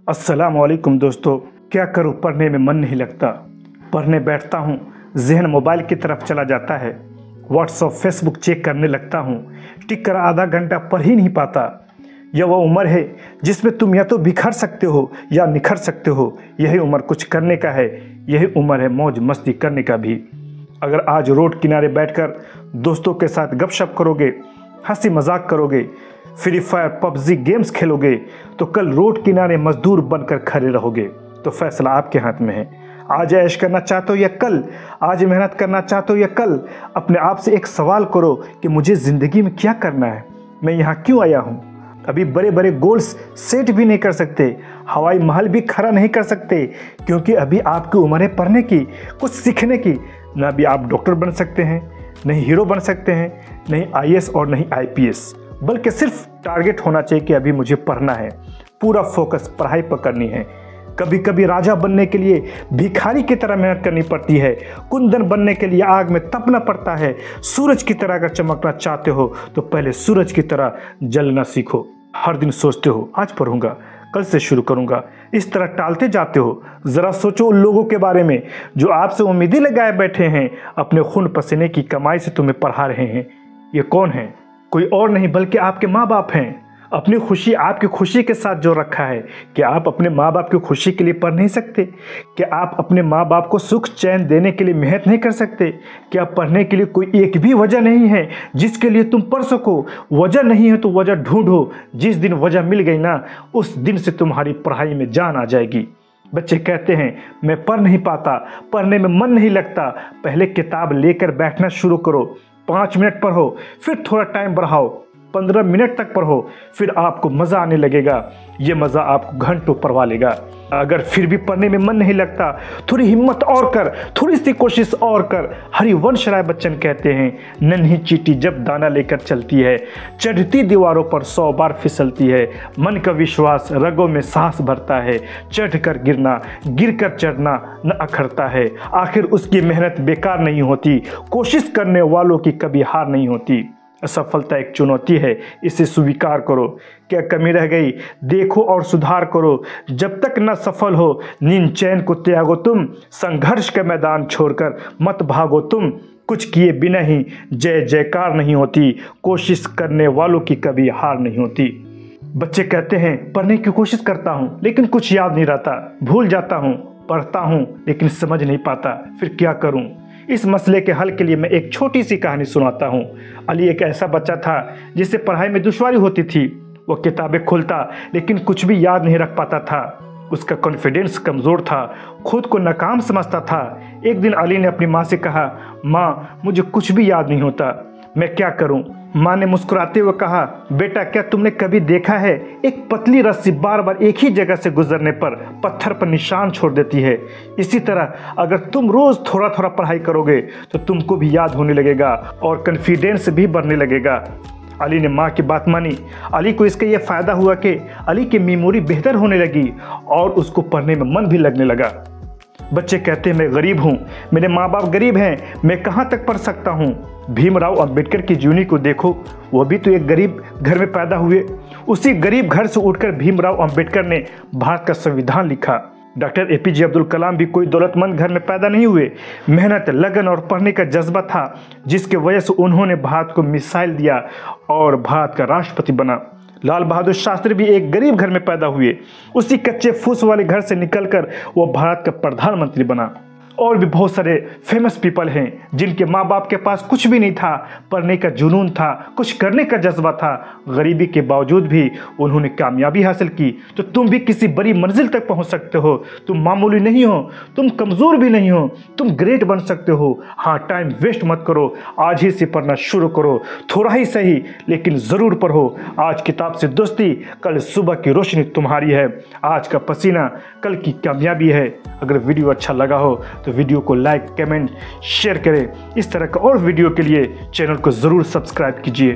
अस्सलाम वालेकुम दोस्तों। क्या करूँ, पढ़ने में मन नहीं लगता। पढ़ने बैठता हूँ, जहन मोबाइल की तरफ चला जाता है। व्हाट्सअप फेसबुक चेक करने लगता हूँ, टिक कर आधा घंटा पढ़ ही नहीं पाता। यह वो उम्र है जिसमें तुम या तो बिखर सकते हो या निखर सकते हो। यही उम्र कुछ करने का है, यही उम्र है मौज मस्ती करने का भी। अगर आज रोड किनारे बैठकर दोस्तों के साथ गपशप करोगे, हंसी मजाक करोगे, फ्री फायर पबजी गेम्स खेलोगे, तो कल रोड किनारे मजदूर बनकर खड़े रहोगे। तो फैसला आपके हाथ में है। आज ऐश करना चाहते हो या कल, आज मेहनत करना चाहते हो या कल। अपने आप से एक सवाल करो कि मुझे ज़िंदगी में क्या करना है, मैं यहाँ क्यों आया हूँ। अभी बड़े बड़े गोल्स सेट भी नहीं कर सकते, हवाई महल भी खड़ा नहीं कर सकते, क्योंकि अभी आपकी उम्र है पढ़ने की, कुछ सीखने की। ना भी आप डॉक्टर बन सकते हैं, नहीं हीरो बन सकते हैं, नहीं आईएएस और नहीं आईपीएस, बल्कि सिर्फ टारगेट होना चाहिए कि अभी मुझे पढ़ना है। पूरा फोकस पढ़ाई पर करनी है। कभी कभी राजा बनने के लिए भिखारी की तरह मेहनत करनी पड़ती है, कुंदन बनने के लिए आग में तपना पड़ता है। सूरज की तरह अगर चमकना चाहते हो तो पहले सूरज की तरह जलना सीखो। हर दिन सोचते हो आज पढ़ूंगा, कल से शुरू करूंगा, इस तरह टालते जाते हो। ज़रा सोचो उन लोगों के बारे में जो आपसे उम्मीदें लगाए बैठे हैं, अपने खून पसीने की कमाई से तुम्हें पढ़ा रहे हैं। ये कौन है? कोई और नहीं बल्कि आपके माँ बाप हैं। अपनी खुशी आपकी खुशी के साथ जो रखा है। क्या आप अपने माँ बाप की खुशी के लिए पढ़ नहीं सकते? क्या आप अपने माँ बाप को सुख चैन देने के लिए मेहनत नहीं कर सकते? क्या पढ़ने के लिए कोई एक भी वजह नहीं है जिसके लिए तुम पढ़ सको? वजह नहीं है तो वजह ढूंढो। जिस दिन वजह मिल गई ना, उस दिन से तुम्हारी पढ़ाई में जान आ जाएगी। बच्चे कहते हैं मैं पढ़ नहीं पाता, पढ़ने में मन नहीं लगता। पहले किताब लेकर बैठना शुरू करो। 5 मिनट पढ़ो, फिर थोड़ा टाइम बढ़ाओ, 15 मिनट तक पढ़ो, फिर आपको मज़ा आने लगेगा। ये मज़ा आपको घंटों पढ़वा लेगा। अगर फिर भी पढ़ने में मन नहीं लगता, थोड़ी हिम्मत और कर, थोड़ी सी कोशिश और कर। हरिवंश राय बच्चन कहते हैं, नन्ही चींटी जब दाना लेकर चलती है, चढ़ती दीवारों पर 100 बार फिसलती है। मन का विश्वास रगों में साहस भरता है, चढ़ कर गिरना, गिर कर चढ़ना न अखरता है। आखिर उसकी मेहनत बेकार नहीं होती, कोशिश करने वालों की कभी हार नहीं होती। असफलता एक चुनौती है, इसे स्वीकार करो। क्या कमी रह गई देखो और सुधार करो। जब तक न सफल हो नींद चैन को त्यागो तुम, संघर्ष का मैदान छोड़कर मत भागो तुम। कुछ किए बिना ही जय जयकार नहीं होती, कोशिश करने वालों की कभी हार नहीं होती। बच्चे कहते हैं पढ़ने की कोशिश करता हूँ लेकिन कुछ याद नहीं रहता, भूल जाता हूँ। पढ़ता हूँ लेकिन समझ नहीं पाता, फिर क्या करूँ? इस मसले के हल के लिए मैं एक छोटी सी कहानी सुनाता हूँ। अली एक ऐसा बच्चा था जिसे पढ़ाई में दुश्वारी होती थी। वो किताबें खोलता लेकिन कुछ भी याद नहीं रख पाता था। उसका कॉन्फिडेंस कमज़ोर था, खुद को नाकाम समझता था। एक दिन अली ने अपनी माँ से कहा, माँ मुझे कुछ भी याद नहीं होता, मैं क्या करूँ? माँ ने मुस्कुराते हुए कहा, बेटा क्या तुमने कभी देखा है एक पतली रस्सी बार बार एक ही जगह से गुजरने पर पत्थर पर निशान छोड़ देती है। इसी तरह अगर तुम रोज़ थोड़ा थोड़ा पढ़ाई करोगे तो तुमको भी याद होने लगेगा और कॉन्फिडेंस भी बढ़ने लगेगा। अली ने माँ की बात मानी। अली को इसका यह फ़ायदा हुआ कि अली की मेमोरी बेहतर होने लगी और उसको पढ़ने में मन भी लगने लगा। बच्चे कहते हैं मैं गरीब हूँ, मेरे माँ बाप गरीब हैं, मैं कहाँ तक पढ़ सकता हूँ? भीमराव अंबेडकर की जीवनी को देखो, वो भी तो एक गरीब घर में पैदा हुए। उसी गरीब घर से उठकर भीमराव अंबेडकर ने भारत का संविधान लिखा। डॉक्टर एपीजे अब्दुल कलाम भी कोई दौलतमंद घर में पैदा नहीं हुए। मेहनत, लगन और पढ़ने का जज्बा था जिसके वजह से उन्होंने भारत को मिसाइल दिया और भारत का राष्ट्रपति बना। लाल बहादुर शास्त्री भी एक गरीब घर में पैदा हुए। उसी कच्चे फूस वाले घर से निकलकर वो भारत का प्रधानमंत्री बना। और भी बहुत सारे फेमस पीपल हैं जिनके माँ बाप के पास कुछ भी नहीं था, पढ़ने का जुनून था, कुछ करने का जज्बा था, गरीबी के बावजूद भी उन्होंने कामयाबी हासिल की। तो तुम भी किसी बड़ी मंजिल तक पहुँच सकते हो। तुम मामूली नहीं हो, तुम कमज़ोर भी नहीं हो, तुम ग्रेट बन सकते हो। हाँ, टाइम वेस्ट मत करो, आज ही से पढ़ना शुरू करो। थोड़ा ही सही लेकिन ज़रूर पढ़ो। आज किताब से दोस्ती, कल सुबह की रोशनी तुम्हारी है। आज का पसीना कल की कामयाबी है। अगर वीडियो अच्छा लगा हो तो वीडियो को लाइक, कमेंट, शेयर करें। इस तरह का और वीडियो के लिए चैनल को ज़रूर सब्सक्राइब कीजिए।